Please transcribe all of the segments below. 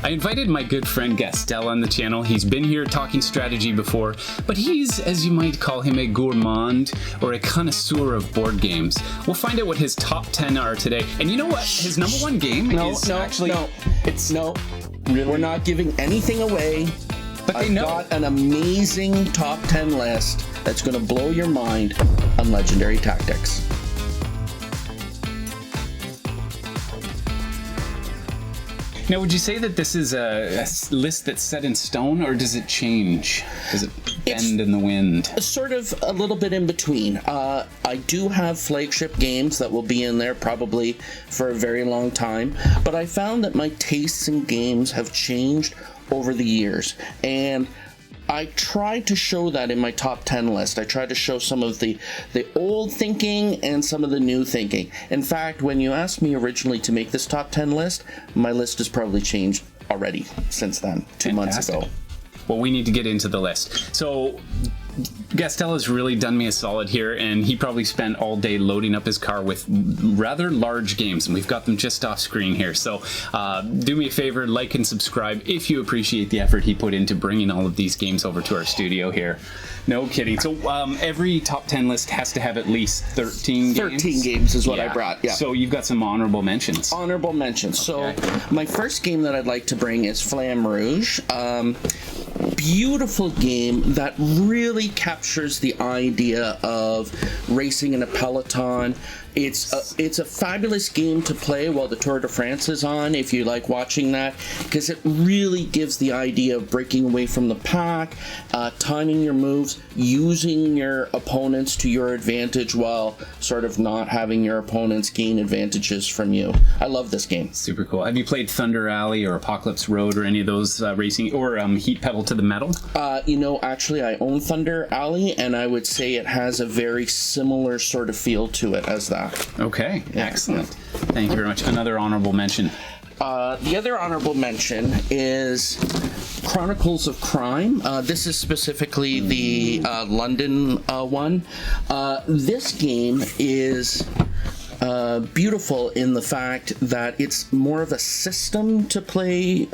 I invited my good friend Gastel on the channel. He's been here talking strategy before, but he's, as you might call him, a gourmand or a connoisseur of board games. We'll find out what his top 10 are today. And you know what? His number one game is actually... Really? We're not giving anything away. But they know. I've got an amazing top 10 list that's going to blow your mind on Legendary Tactics. Now, would you say that this is a list that's set in stone, or does it change? Does it bend in the wind? Sort of a little bit in between. I do have flagship games that will be in there probably for a very long time, but I found that my tastes in games have changed over the years, and I tried to show that in my top 10 list. I tried to show some of the old thinking and some of the new thinking. In fact, when you asked me originally to make this top 10 list, my list has probably changed already since then, 2 months ago. Well, we need to get into the list. So Gastel has really done me a solid here, and he probably spent all day loading up his car with rather large games, and we've got them just off screen here. So do me a favor, like and subscribe if you appreciate the effort he put into bringing all of these games over to our studio here. No kidding. So every top 10 list has to have at least 13 games? 13 games is what I brought, yeah. So you've got some honorable mentions. Honorable mentions. Okay. So my first game that I'd like to bring is Flamme Rouge. Beautiful game that really captures the idea of racing in a peloton. It's a fabulous game to play while the Tour de France is on, if you like watching that, because it really gives the idea of breaking away from the pack, timing your moves, using your opponents to your advantage while sort of not having your opponents gain advantages from you. I love this game. Super cool. Have you played Thunder Alley or Apocalypse Road or any of those racing, or Heat Pedal to the Metal? You know, actually I own Thunder Alley, and I would say it has a very similar sort of feel to it as that. Okay, excellent. Thank you very much. Another honorable mention. The other honorable mention is Chronicles of Crime. This is specifically the London one. This game is beautiful in the fact that it's more of a system to play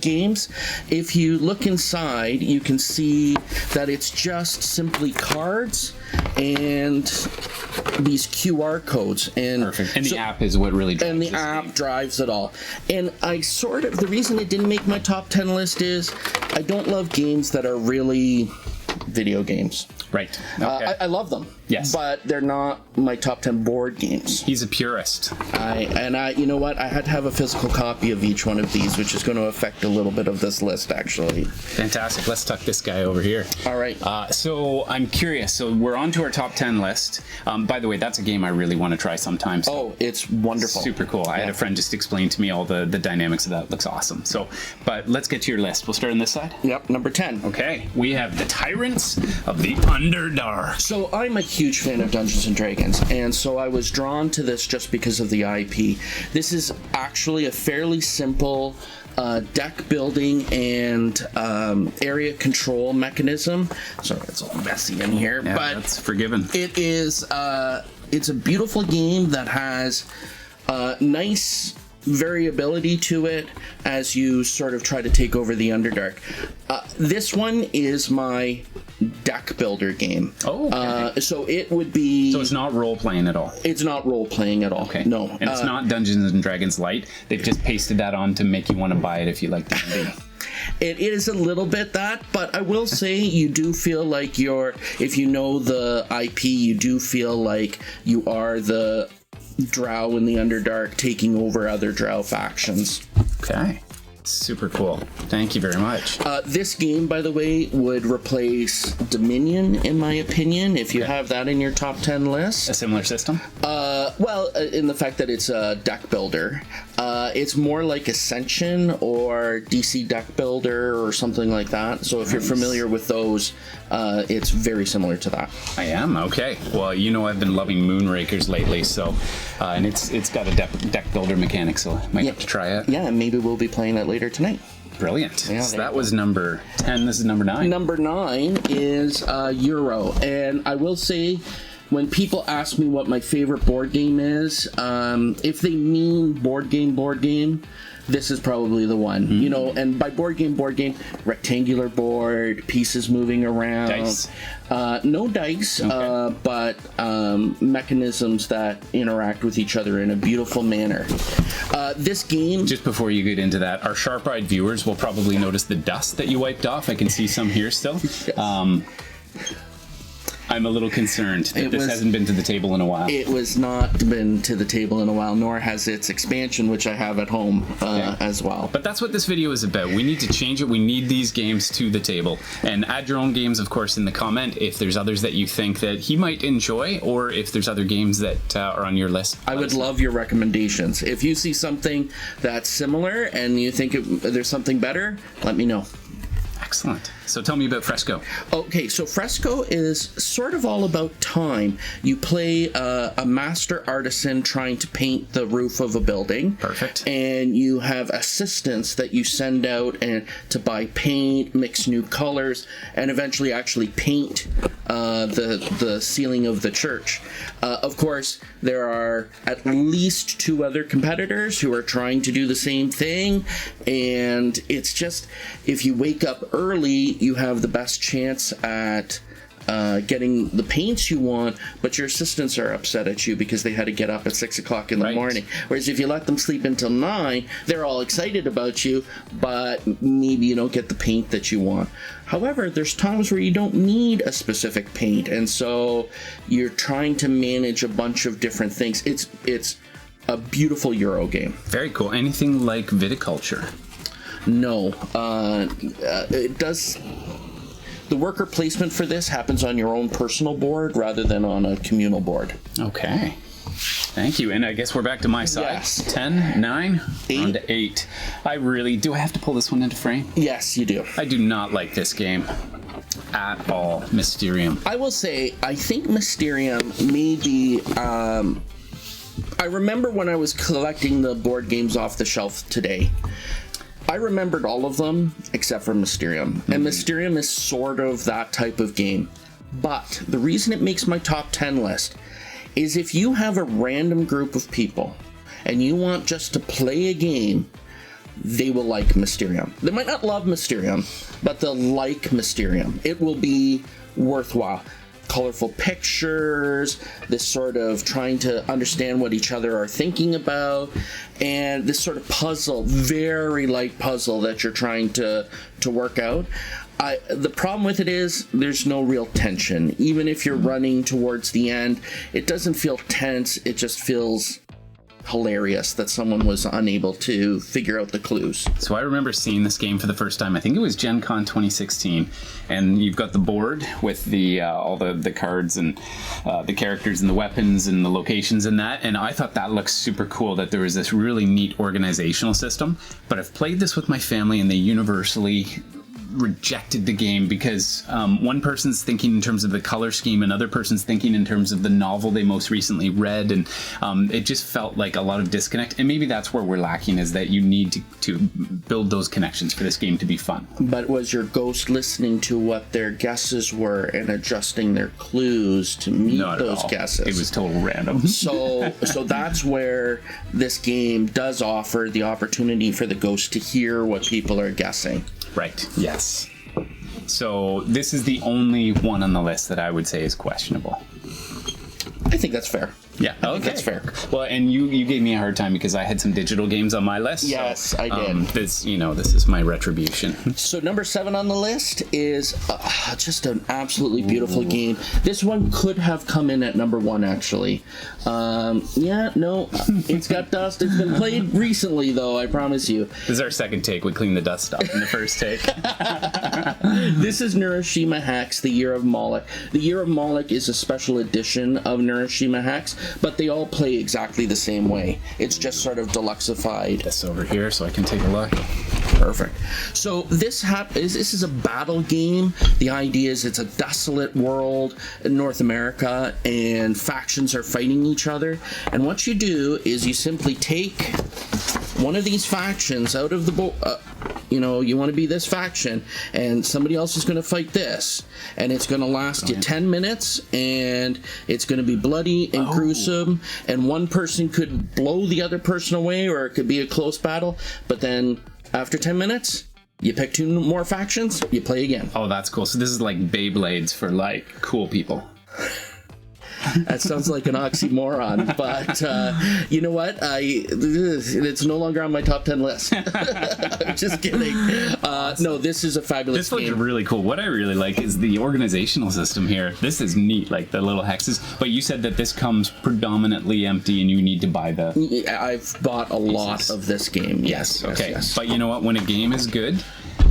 games. If you look inside, you can see that it's just simply cards and these QR codes. And perfect. And the app is what really drives it. And the app drives it all. And the reason it didn't make my top 10 list is I don't love games that are really video games. Right. Okay. I love them. Yes. But they're not my top 10 board games. He's a purist. You know what? I had to have a physical copy of each one of these, which is going to affect a little bit of this list, actually. Fantastic. Let's tuck this guy over here. All right. So I'm curious. So we're on to our top 10 list. By the way, that's a game I really want to try sometime. So oh, it's wonderful. Super cool. I had a friend just explain to me all the dynamics of that. It looks awesome. So, but let's get to your list. We'll start on this side. Yep, number 10. Okay. We have the Tyrants of the Underdark. So I'm a huge fan of Dungeons and Dragons, and so I was drawn to this just because of the IP. This is actually a fairly simple deck building and area control mechanism. Sorry, it's all messy in here, yeah, but that's forgiven. It is. It's a beautiful game that has nice variability to it as you sort of try to take over the Underdark. This one is my deck builder game. Oh, okay. So it would be... So it's not role-playing at all? It's not role-playing at all. Okay. No. And it's not Dungeons and Dragons Light? They've just pasted that on to make you want to buy it if you like D&D. It is a little bit that, but I will say you do feel like if you know the IP, you do feel like you are the drow in the Underdark taking over other drow factions. Okay. Super cool. Thank you very much. This game, by the way, would replace Dominion, in my opinion, if you have that in your top 10 list. A similar system? Well, in the fact that it's a deck builder. It's more like Ascension or DC Deck Builder or something like that. So if you're familiar with those, it's very similar to that. I am? Okay. Well, you know I've been loving Moonrakers lately, so and it's got a deck builder mechanic, so I might have to try it. Yeah, and maybe we'll be playing it later tonight. Brilliant. Yeah, so that was number 10. This is number 9. Number 9 is Euro. And I will say, when people ask me what my favorite board game is, if they mean board game, this is probably the one. You know, and by board game, rectangular board, pieces moving around. Dice. No dice, Okay. but mechanisms that interact with each other in a beautiful manner. This game... Just before you get into that, our sharp-eyed viewers will probably notice the dust that you wiped off. I can see some here still. I'm a little concerned that this hasn't been to the table in a while. It was not been to the table in a while, nor has its expansion, which I have at home as well. But that's what this video is about. We need to change it. We need these games to the table. And add your own games, of course, in the comment if there's others that you think that he might enjoy, or if there's other games that are on your list. I would love your recommendations. If you see something that's similar and you think there's something better, let me know. Excellent. So tell me about Fresco. Okay, so Fresco is sort of all about time. You play a master artisan trying to paint the roof of a building. Perfect. And you have assistants that you send out and to buy paint, mix new colors, and eventually actually paint the ceiling of the church. Of course, there are at least 2 other competitors who are trying to do the same thing, and it's just, if you wake up early, you have the best chance at getting the paints you want, but your assistants are upset at you because they had to get up at 6 o'clock in the morning. Whereas if you let them sleep until 9, they're all excited about you, but maybe you don't get the paint that you want. However, there's times where you don't need a specific paint, and so you're trying to manage a bunch of different things. It's a beautiful Euro game. Very cool. Anything like viticulture? No. It does... The worker placement for this happens on your own personal board rather than on a communal board. Okay. Thank you. And I guess we're back to my side. Yes. 10, 9, 8. on to 8. Do I have to pull this one into frame? Yes, you do. I do not like this game at all. Mysterium. I will say, I think Mysterium may be... I remember when I was collecting the board games off the shelf today, I remembered all of them except for Mysterium. And Mysterium is sort of that type of game. But the reason it makes my top 10 list is if you have a random group of people and you want just to play a game, they will like Mysterium. They might not love Mysterium, but they'll like Mysterium. It will be worthwhile. Colorful pictures, this sort of trying to understand what each other are thinking about, and this sort of puzzle, very light puzzle that you're trying to work out. The problem with it is there's no real tension. Even if you're running towards the end, it doesn't feel tense, it just feels hilarious that someone was unable to figure out the clues. So I remember seeing this game for the first time. I think it was Gen Con 2016, and you've got the board with the all the cards and the characters and the weapons and the locations and that, and I thought that looked super cool that there was this really neat organizational system. But I've played this with my family and they universally rejected the game because one person's thinking in terms of the color scheme, another person's thinking in terms of the novel they most recently read, and it just felt like a lot of disconnect. And maybe that's where we're lacking, is that you need to build those connections for this game to be fun. But was your ghost listening to what their guesses were and adjusting their clues to meet those guesses? It was total random. So that's where this game does offer the opportunity for the ghost to hear what people are guessing. Right, yes. So this is the only one on the list that I would say is questionable. I think that's fair. Yeah, I think that's fair. Well, and you gave me a hard time because I had some digital games on my list. Yes, so, I did. This is my retribution. So number 7 on the list is just an absolutely beautiful game. This one could have come in at number 1, actually. It's got dust. It's been played recently, though, I promise you. This is our second take. We cleaned the dust off in the first take. This is Neuroshima Hex, The Year of Moloch. The Year of Moloch is a special edition of Neuroshima Hex, but they all play exactly the same way. It's just sort of deluxified. This over here so I can take a look. Perfect. So this is a battle game. The idea is it's a desolate world in North America, and factions are fighting each other. And what you do is you simply take one of these factions out of the you want to be this faction, and somebody else is going to fight this, and it's going to last you 10 minutes, and it's going to be bloody and gruesome, and one person could blow the other person away, or it could be a close battle, but then after 10 minutes, you pick 2 more factions, you play again. Oh, that's cool. So this is like Beyblades for like cool people. That sounds like an oxymoron, but you know what? It's no longer on my top 10 list. I'm just kidding. No, this is a fabulous game. This looks really cool. What I really like is the organizational system here. This is neat, like the little hexes. But you said that this comes predominantly empty and you need to buy the... I've bought a lot of this game. Yes. Okay. Yes. But you know what? When a game is good,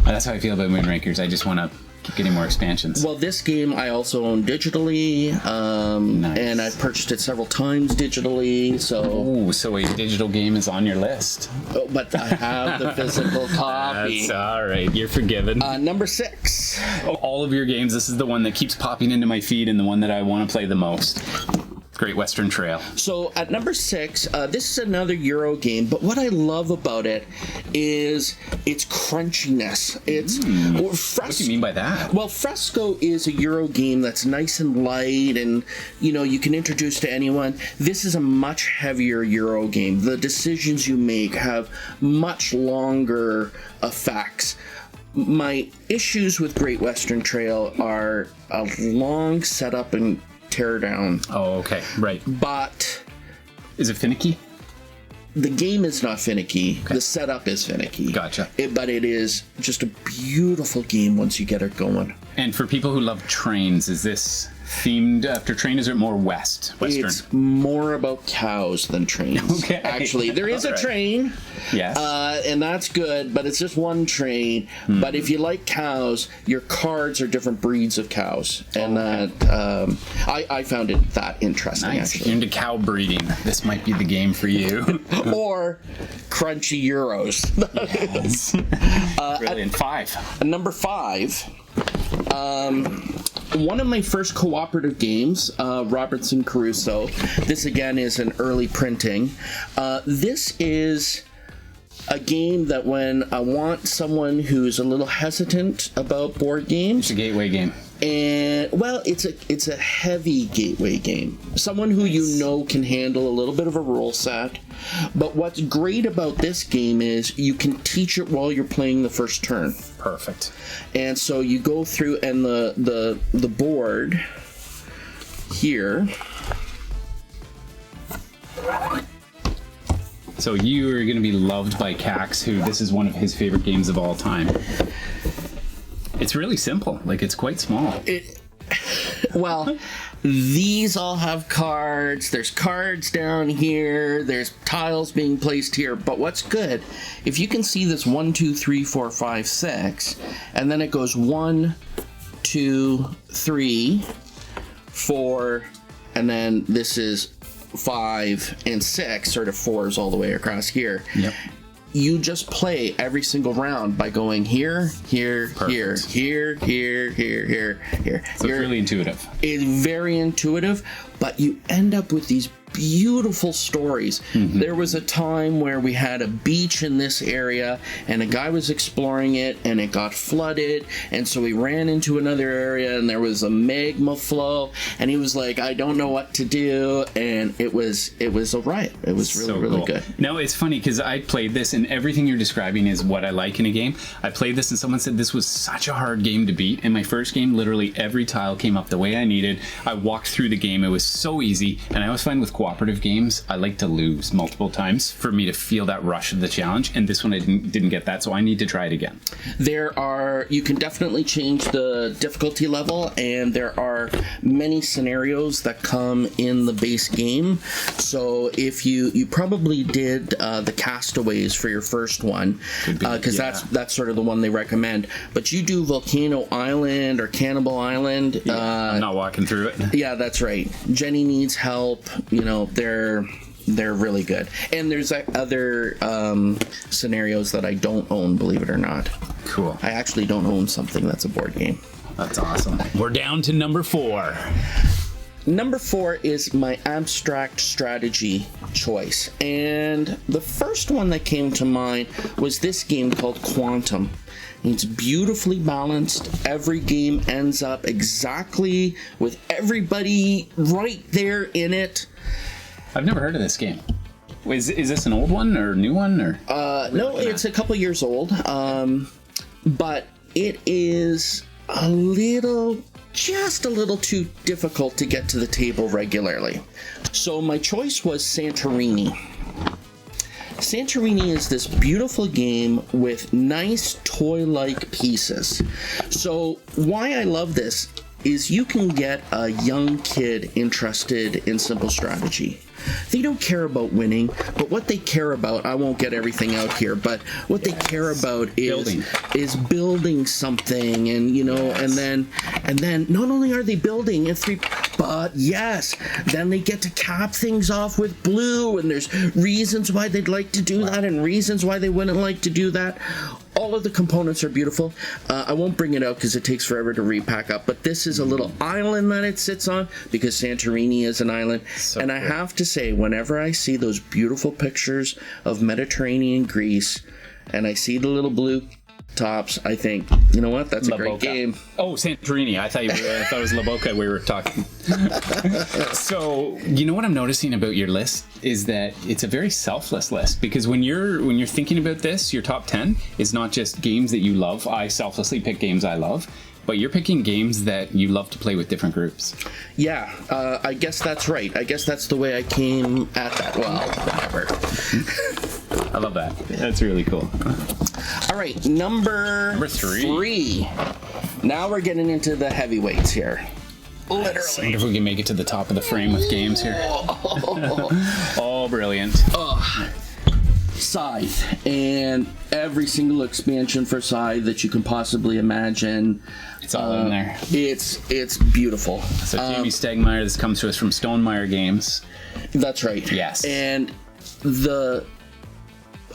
that's how I feel about Moonrakers. I just want to keep getting more expansions. Well, this game I also own digitally, nice. And I've purchased it several times digitally. So a digital game is on your list. Oh, but I have the physical copy. That's all right. You're forgiven. Number 6. All of your games, this is the one that keeps popping into my feed and the one that I want to play the most. Great Western Trail. So at number 6, this is another Euro game, but what I love about it is its crunchiness. It's what do you mean by that? Well, Fresco is a Euro game that's nice and light, and you can introduce to anyone. This is a much heavier Euro game. The decisions you make have much longer effects. My issues with Great Western Trail are a long setup and tear down. Oh, okay. Right. But is it finicky? The game is not finicky. Okay. The setup is finicky. Gotcha. But it is just a beautiful game once you get it going. And for people who love trains, is this themed after train? Is it more Western? It's more about cows than trains. Okay. Actually, there is a train. Yes. And that's good, but it's just one train. But if you like cows, your cards are different breeds of cows. And I found it that interesting, nice. actually. If you're into cow breeding, this might be the game for you. Or crunchy Euros. Yes. Brilliant. 5. Number 5. One of my first cooperative games, Robertson Crusoe. This again is an early printing. This is a game that when I want someone who's a little hesitant about board games, It's a gateway game. and well, it's a heavy gateway game. Someone who can handle a little bit of a rule set. But what's great about this game is you can teach it while you're playing the first turn. Perfect. And so you go through, and the board here. So you are going to be loved by Cax, who this is one of his favorite games of all time. It's really simple. Like, it's quite small. Well, these all have cards. There's cards down here. There's tiles being placed here. But what's good, if you can see this 1, 2, 3, 4, 5, 6, and then it goes 1, 2, 3, 4, and then this is 5 and 6, sort of 4s all the way across here. Yep. You just play every single round by going here, here, Perfect. here, here, here, here, here. So it's really intuitive. It's very intuitive, but you end up with these beautiful stories. There was a time where we had a beach in this area, and a guy was exploring it, and it got flooded, and so he ran into another area, and there was a magma flow, and he was like, I don't know what to do, and it was a riot. It was really cool. good. No, it's funny because I played this, and everything you're describing is what I like in a game. I played this, and someone said this was such a hard game to beat. In my first game, literally every tile came up the way I needed. I walked through the game. It was so easy, and I always find with cooperative games, I like to lose multiple times for me to feel that rush of the challenge, and this one I didn't get that, so I need to try it again. You can definitely change the difficulty level, and there are many scenarios that come in the base game. So if you probably did the Castaways for your first one, because that's sort of the one they recommend, but you do Volcano Island or Cannibal Island. I'm not walking through it. Yeah, that's right. Jenny needs help. They're really good. And there's other scenarios that I don't own, believe it or not. Cool. I actually don't own something that's a board game. That's awesome. We're down to number 4. Number 4 is my abstract strategy choice. And the first one that came to mind was this game called Quantum. It's beautifully balanced. Every game ends up exactly with everybody right there in it. I've never heard of this game. Is this an old one or a new one? Or no, it's a couple years old. But it is just a little too difficult to get to the table regularly. So my choice was Santorini. Santorini is this beautiful game with nice toy-like pieces. So why I love this is you can get a young kid interested in simple strategy. They don't care about winning, but what they care about, I won't get everything out here, but what they care about is building something, and and then not only are they building but yes, then they get to cap things off with blue, and there's reasons why they'd like to do that and reasons why they wouldn't like to do that. All of the components are beautiful. I won't bring it out because it takes forever to repack up, but this is a little island that it sits on because Santorini is an island. So and cool. I have to say, whenever I see those beautiful pictures of Mediterranean Greece and I see the little blue tops, I think, you know what? That's a great game. Oh, Santorini. I thought it was La Boca we were talking. So, you know what I'm noticing about your list is that it's a very selfless list, because when you're thinking about this, your top 10 is not just games that you love. I selflessly pick games I love, but you're picking games that you love to play with different groups. Yeah, I guess that's right. I guess that's the way I came at that. Well, whatever. I love that. That's really cool. All right, number three. Now we're getting into the heavyweights here. Literally. I wonder if we can make it to the top of the frame with games here. Oh, brilliant. Scythe, and every single expansion for Scythe that you can possibly imagine. It's all in there. It's beautiful. So Jamie Stonemaier, this comes to us from Stonemaier Games. That's right. Yes. And the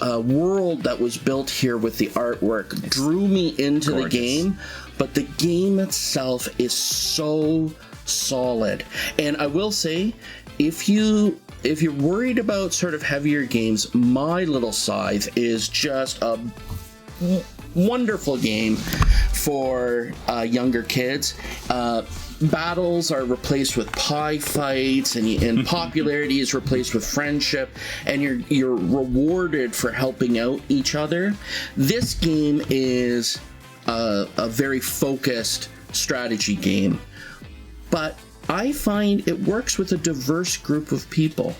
world that was built here with the artwork drew me into the game, but the game itself is so solid. And I will say, if you're worried about sort of heavier games, My Little Scythe is just a wonderful game for younger kids. Battles are replaced with pie fights, and popularity is replaced with friendship, and you're rewarded for helping out each other. This game is a very focused strategy game, but I find it works with a diverse group of people.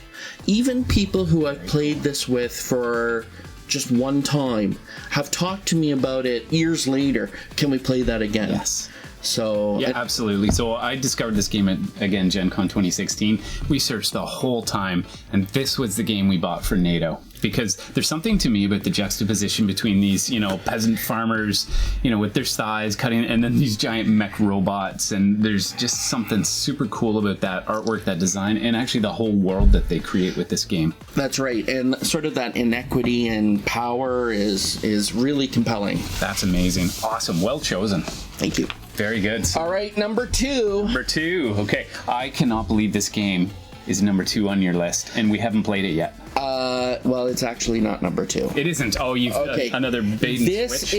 Even people who I've played this with for just one time have talked to me about it years later. Can we play that again? Yes. So yeah, absolutely. So I discovered this game at, again, Gen Con 2016. We searched the whole time, and this was the game we bought for NATO. Because there's something to me about the juxtaposition between these, peasant farmers, with their scythes cutting, and then these giant mech robots. And there's just something super cool about that artwork, that design, and actually the whole world that they create with this game. That's right. And sort of that inequity and power is really compelling. That's amazing. Awesome. Well chosen. Thank you. Very good. All right, number 2. Number 2. Okay. I cannot believe this game is number 2 on your list, and we haven't played it yet. Well, it's actually not number 2. It isn't. Oh, you've another bait and switch.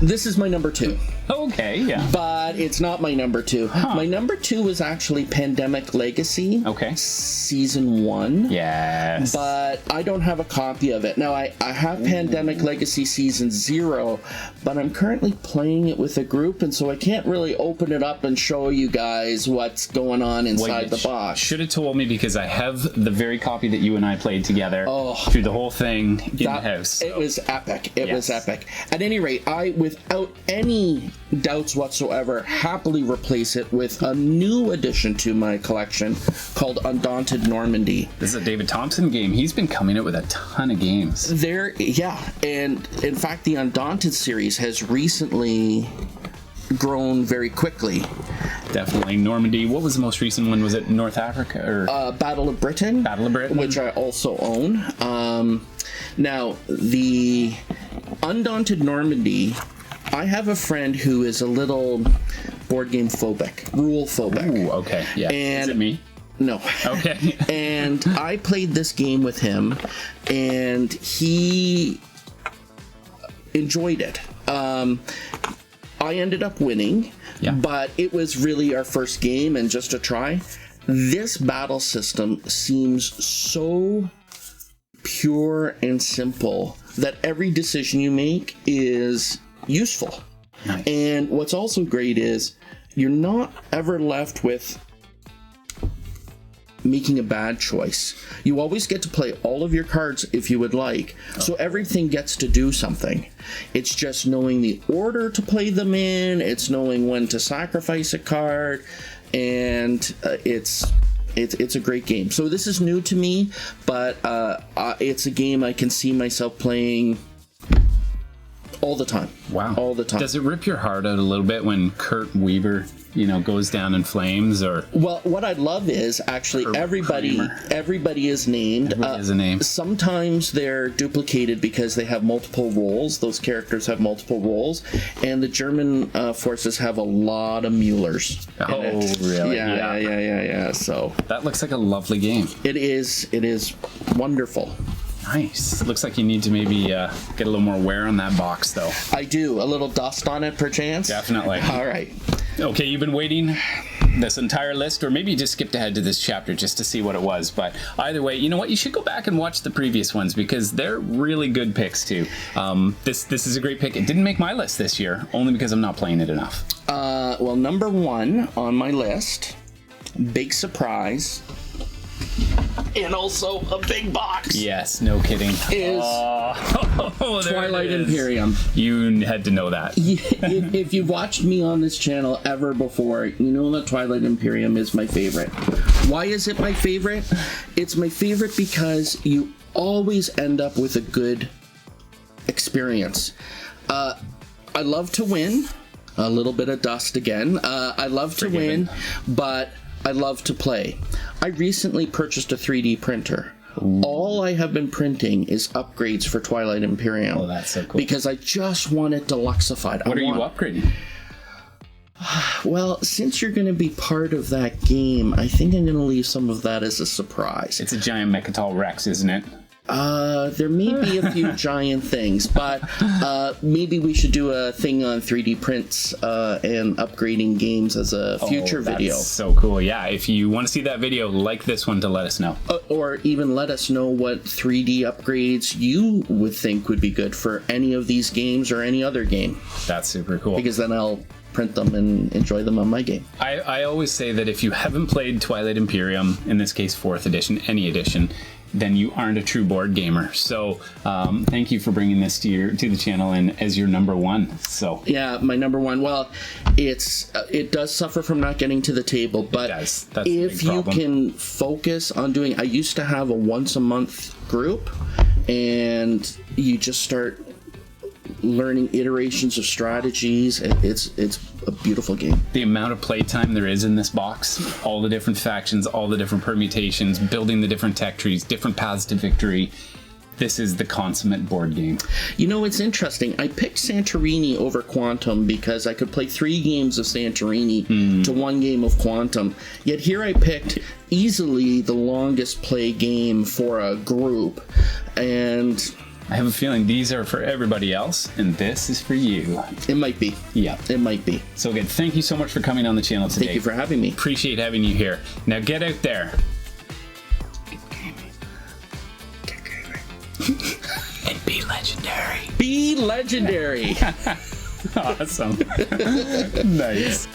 This is my number 2. Okay, yeah. But it's not my number 2. Huh. My number 2 was actually Pandemic Legacy. Okay. Season 1. Yes. But I don't have a copy of it. Now, I have Pandemic Legacy Season 0, but I'm currently playing it with a group, and so I can't really open it up and show you guys what's going on inside the box. Should have told me, because I have the very copy that you and I played together through the whole thing in the house. So. It was epic. It was epic. At any rate, I, without any doubts whatsoever, happily replace it with a new addition to my collection called Undaunted Normandy. This is a David Thompson game. He's been coming out with a ton of games. And in fact, the Undaunted series has recently grown very quickly. Definitely. Normandy. What was the most recent one? Was it North Africa or Battle of Britain? Battle of Britain, which I also own. Now, the Undaunted Normandy, I have a friend who is a little board game phobic, rule phobic. Ooh, okay. Yeah. And is it me? No. Okay. And I played this game with him, and he enjoyed it. I ended up winning, but it was really our first game and just a try. This battle system seems so pure and simple that every decision you make is useful. Nice. And what's also great is you're not ever left with making a bad choice. You always get to play all of your cards if you would like. So everything gets to do something. It's just knowing the order to play them in, it's knowing when to sacrifice a card, and it's a great game. So this is new to me, but it's a game I can see myself playing all the time. Wow. All the time. Does it rip your heart out a little bit when Kurt Weaver, goes down in flames? Or well, what I love is actually everybody is named. Everybody has a name. Sometimes they're duplicated because they have multiple roles. Those characters have multiple roles, and the German forces have a lot of Muellers. Oh, really? Yeah. So that looks like a lovely game. it is wonderful. Nice. Looks like you need to maybe get a little more wear on that box, though. I do. A little dust on it, perchance? Definitely. All right. Okay, you've been waiting this entire list, or maybe you just skipped ahead to this chapter just to see what it was. But either way, you know what? You should go back and watch the previous ones because they're really good picks, too. This is a great pick. It didn't make my list this year, only because I'm not playing it enough. Well, number one on my list, big surprise, and also a big box. Yes, no kidding. Is Twilight Imperium. You had to know that. If you've watched me on this channel ever before, you know that Twilight Imperium is my favorite. Why is it my favorite? It's my favorite because you always end up with a good experience. I love to win. A little bit of dust again. I love to win, but I love to play. I recently purchased a 3D printer. Ooh. All I have been printing is upgrades for Twilight Imperium. Oh, that's so cool. Because I just want it deluxified. What are you upgrading? Well, since you're going to be part of that game, I think I'm going to leave some of that as a surprise. It's a giant Mechatol Rex, isn't it? There may be a few giant things, but maybe we should do a thing on 3D prints and upgrading games as a future video. That's so cool. Yeah, if you want to see that video, like this one to let us know. Or even let us know what 3D upgrades you would think would be good for any of these games or any other game. That's super cool. Because then I'll print them and enjoy them on my game. I always say that if you haven't played Twilight Imperium, in this case 4th edition, any edition, then you aren't a true board gamer. So thank you for bringing this to the channel and as your number one. So yeah, my number one. Well, it does suffer from not getting to the table, but if you can focus on doing, I used to have a once a month group, and you just start learning iterations of strategies. It's a beautiful game. The amount of playtime there is in this box, all the different factions, all the different permutations, building the different tech trees, different paths to victory. This is the consummate board game. You know, it's interesting. I picked Santorini over Quantum because I could play 3 games of Santorini to 1 game of Quantum. Yet here I picked easily the longest play game for a group. And I have a feeling these are for everybody else, and this is for you. It might be. Yeah. It might be. So good. Thank you so much for coming on the channel today. Thank you for having me. Appreciate having you here. Now get out there. Get gaming. And be legendary. Be legendary. Awesome. Nice.